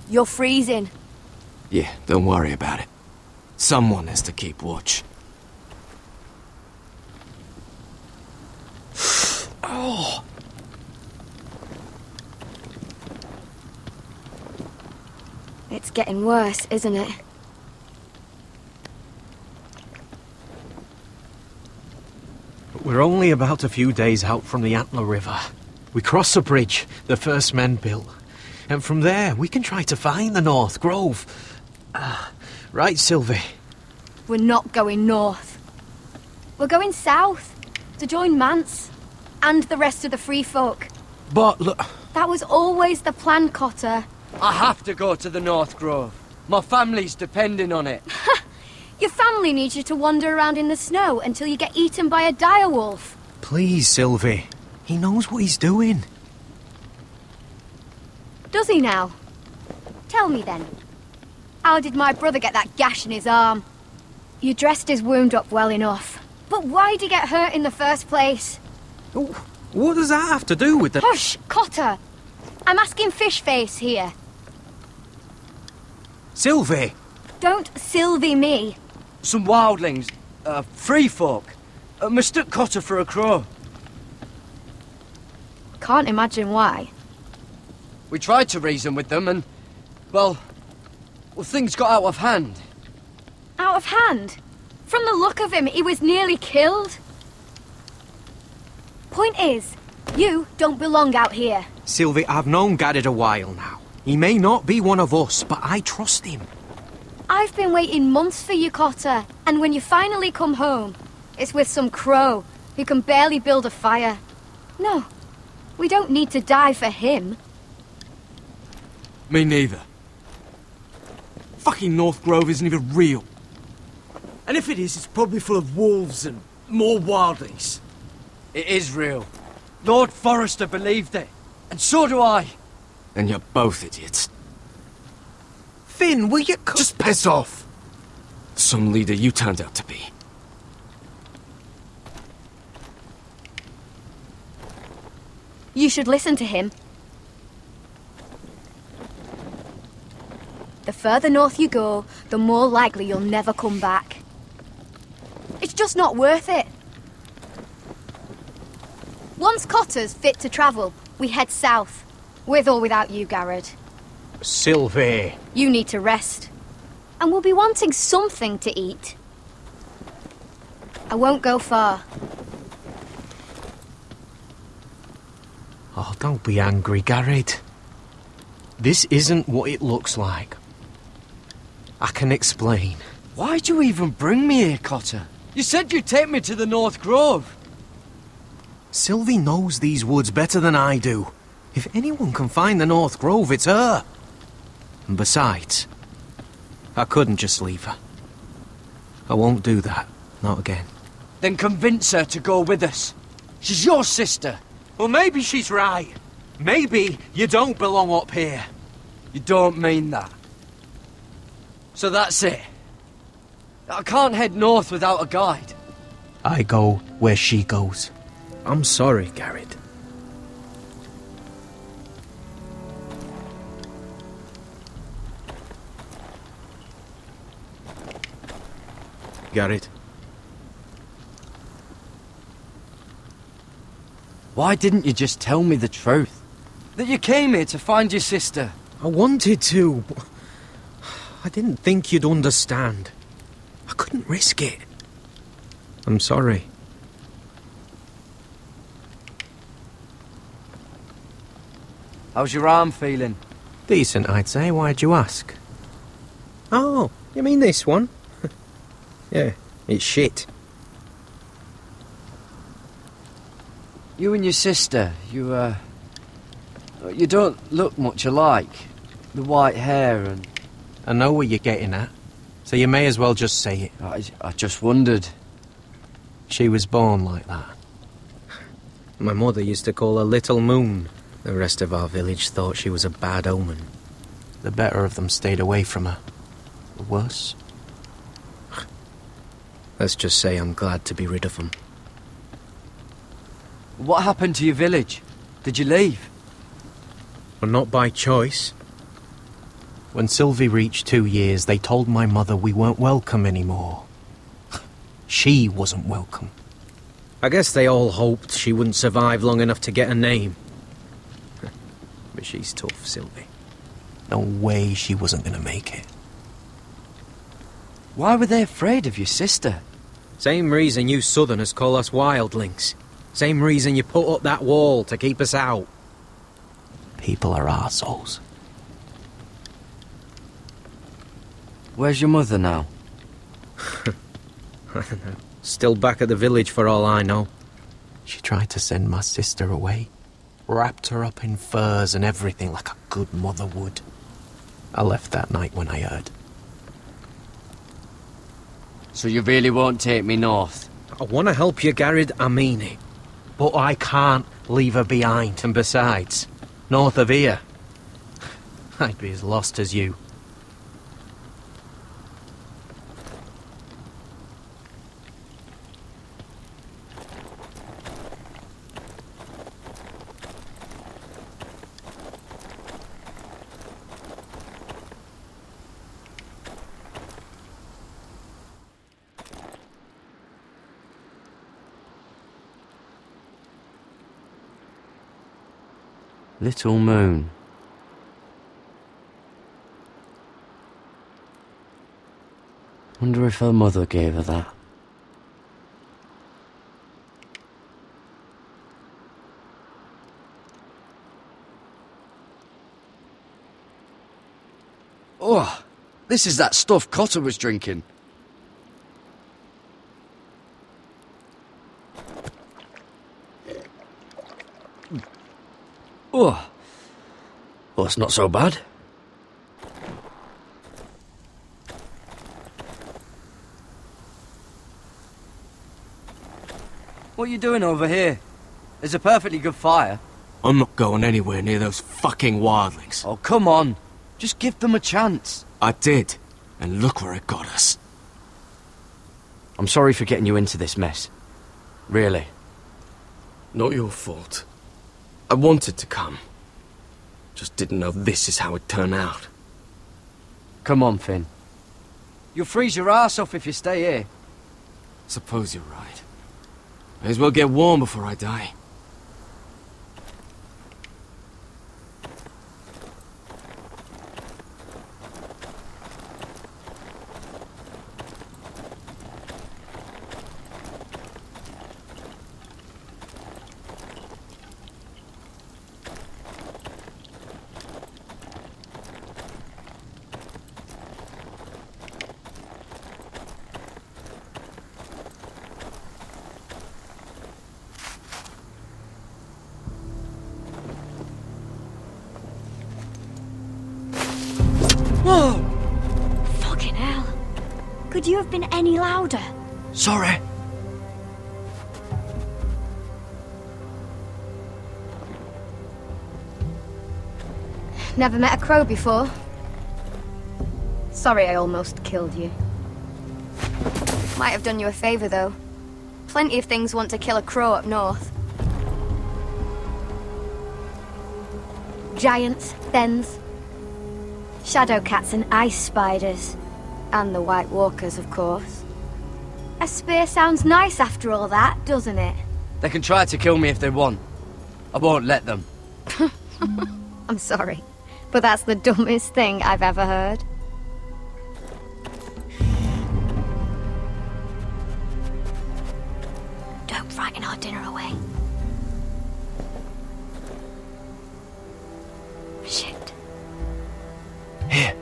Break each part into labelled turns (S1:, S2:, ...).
S1: You're freezing.
S2: Yeah, don't worry about it. Someone has to keep watch. Oh!
S1: It's getting worse, isn't it?
S3: We're only about a few days out from the Antler River. We cross a bridge the first men built. And from there, we can try to find the North Grove. Right, Sylvie?
S1: We're not going north. We're going south, to join Mance, and the rest of the free folk.
S3: But look...
S1: That was always the plan, Cotter.
S4: I have to go to the North Grove. My family's depending on it.
S1: Your family needs you to wander around in the snow until you get eaten by a direwolf.
S3: Please, Sylvie. He knows what he's doing.
S1: Does he now? Tell me then. How did my brother get that gash in his arm? You dressed his wound up well enough. But why'd he get hurt in the first place?
S3: Oh, what does that have to do with the...
S1: Hush, Cotter! I'm asking Fishface here.
S3: Sylvie!
S1: Don't Sylvie me.
S4: Some wildlings, free folk, mistook Cotter for a crow.
S1: Can't imagine why.
S4: We tried to reason with them and, well, things got out of hand.
S1: Out of hand? From the look of him, he was nearly killed. Point is, you don't belong out here.
S3: Sylvie, I've known Garrett a while now. He may not be one of us, but I trust him.
S1: I've been waiting months for you, Cotter, and when you finally come home, it's with some crow who can barely build a fire. No, we don't need to die for him.
S2: Me neither. Fucking North Grove isn't even real. And if it is, it's probably full of wolves and more wildlings.
S4: It is real. Lord Forrester believed it, and so do I.
S2: And you're both idiots.
S3: Finn, will you...
S2: Just piss off! Some leader you turned out to be.
S1: You should listen to him. The further north you go, the more likely you'll never come back. It's just not worth it. Once Cotter's fit to travel, we head south. With or without you, Garrett.
S3: Sylvie.
S1: You need to rest. And we'll be wanting something to eat. I won't go far.
S3: Oh, don't be angry, Garrett. This isn't what it looks like. I can explain.
S4: Why'd you even bring me here, Cotter? You said you'd take me to the North Grove.
S3: Sylvie knows these woods better than I do. If anyone can find the North Grove, it's her. And besides, I couldn't just leave her. I won't do that. Not again.
S4: Then convince her to go with us. She's your sister.
S3: Well, maybe she's right. Maybe you don't belong up here.
S4: You don't mean that. So that's it. I can't head north without a guide.
S3: I go where she goes. I'm sorry, Garrett. Garrett.
S4: Why didn't you just tell me the truth? That you came here to find your sister?
S3: I wanted to, but I didn't think you'd understand. I couldn't risk it. I'm sorry.
S4: How's your arm feeling?
S3: Decent, I'd say. Why'd you ask? Oh, you mean this one? Yeah, it's shit.
S4: You and your sister, you don't look much alike. The white hair and...
S3: I know what you're getting at, so you may as well just say it.
S4: I just wondered.
S3: She was born like that. My mother used to call her Little Moon. The rest of our village thought she was a bad omen. The better of them stayed away from her. The worse? Let's just say I'm glad to be rid of them.
S4: What happened to your village? Did you leave?
S3: Well, not by choice. When Sylvie reached 2 years, they told my mother we weren't welcome anymore. She wasn't welcome. I guess they all hoped she wouldn't survive long enough to get a name. But she's tough, Sylvie. No way she wasn't gonna make it.
S4: Why were they afraid of your sister?
S3: Same reason you Southerners call us wildlings. Same reason you put up that wall to keep us out. People are arseholes.
S4: Where's your mother now?
S3: I don't know. Still back at the village for all I know. She tried to send my sister away. Wrapped her up in furs and everything like a good mother would. I left that night when I heard.
S4: So you really won't take me north?
S3: I want to help you, Garrett, I mean it. But I can't leave her behind. And besides, north of here, I'd be as lost as you.
S4: Little moon. Wonder if her mother gave her that. Oh, this is that stuff Cotter was drinking. Oh, well, it's not so bad. What are you doing over here? There's a perfectly good fire.
S2: I'm not going anywhere near those fucking wildlings.
S4: Oh, come on. Just give them a chance.
S2: I did, and look where it got us.
S4: I'm sorry for getting you into this mess. Really.
S2: Not your fault. I wanted to come. Just didn't know this is how it'd turn out.
S4: Come on, Finn. You'll freeze your ass off if you stay here.
S2: Suppose you're right. May as well get warm before I die.
S4: Whoa!
S1: Fucking hell. Could you have been any louder?
S4: Sorry.
S1: Never met a crow before. Sorry I almost killed you. Might have done you a favor, though. Plenty of things want to kill a crow up north. Giants, thens, shadow cats and ice spiders. And the White Walkers, of course. A spear sounds nice after all that, doesn't it?
S4: They can try to kill me if they want. I won't let them.
S1: I'm sorry, but that's the dumbest thing I've ever heard. Don't frighten our dinner away. Shit.
S4: Here.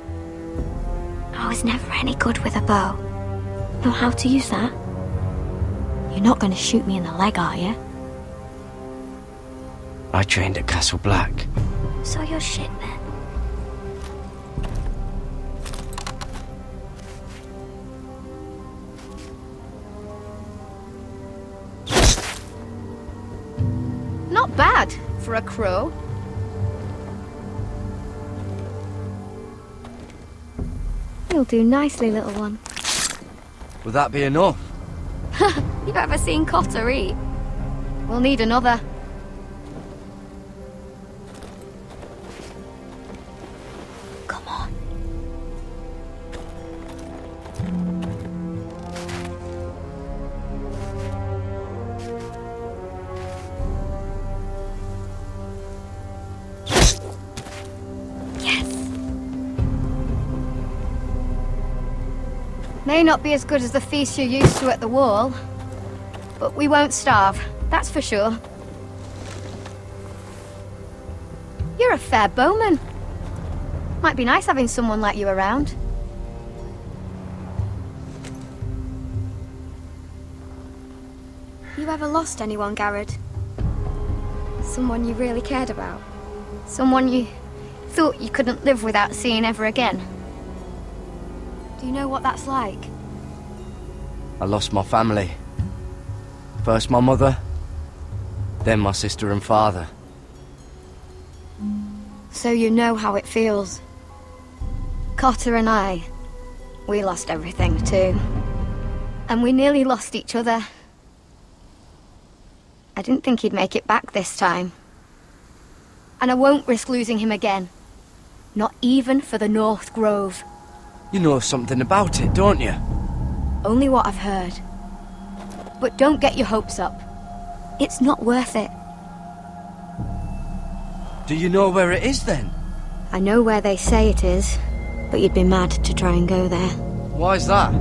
S1: I was never any good with a bow. Know how to use that? You're not going to shoot me in the leg, are you?
S4: I trained at Castle Black.
S1: So you're shit then. Not bad for a crow. You'll do nicely, little one.
S4: Will that be enough?
S1: You've ever seen Cotter eat? We'll need another. Come on. May not be as good as the feast you're used to at the wall, but we won't starve, that's for sure. You're a fair bowman. Might be nice having someone like you around.
S5: You ever lost anyone, Garrett? Someone you really cared about?
S1: Someone you thought you couldn't live without seeing ever again?
S5: Do you know what that's like?
S4: I lost my family. First my mother, then my sister and father.
S1: So you know how it feels. Cotter and I, we lost everything too. And we nearly lost each other. I didn't think he'd make it back this time. And I won't risk losing him again. Not even for the North Grove.
S4: You know something about it, don't you?
S1: Only what I've heard. But don't get your hopes up. It's not worth it.
S4: Do you know where it is then?
S1: I know where they say it is, but you'd be mad to try and go there.
S4: Why's that?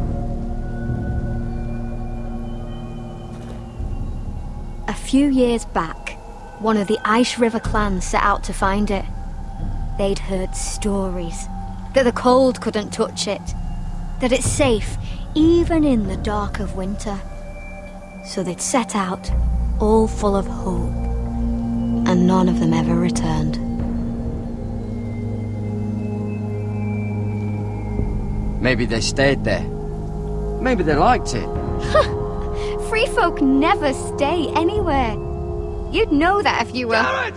S1: A few years back, one of the Ice River clans set out to find it. They'd heard stories that the cold couldn't touch it, that it's safe even in the dark of winter. So they'd set out, all full of hope, and none of them ever returned.
S4: Maybe they stayed there. Maybe they liked it.
S1: Free folk never stay anywhere. You'd know that if you were...
S2: Garrett!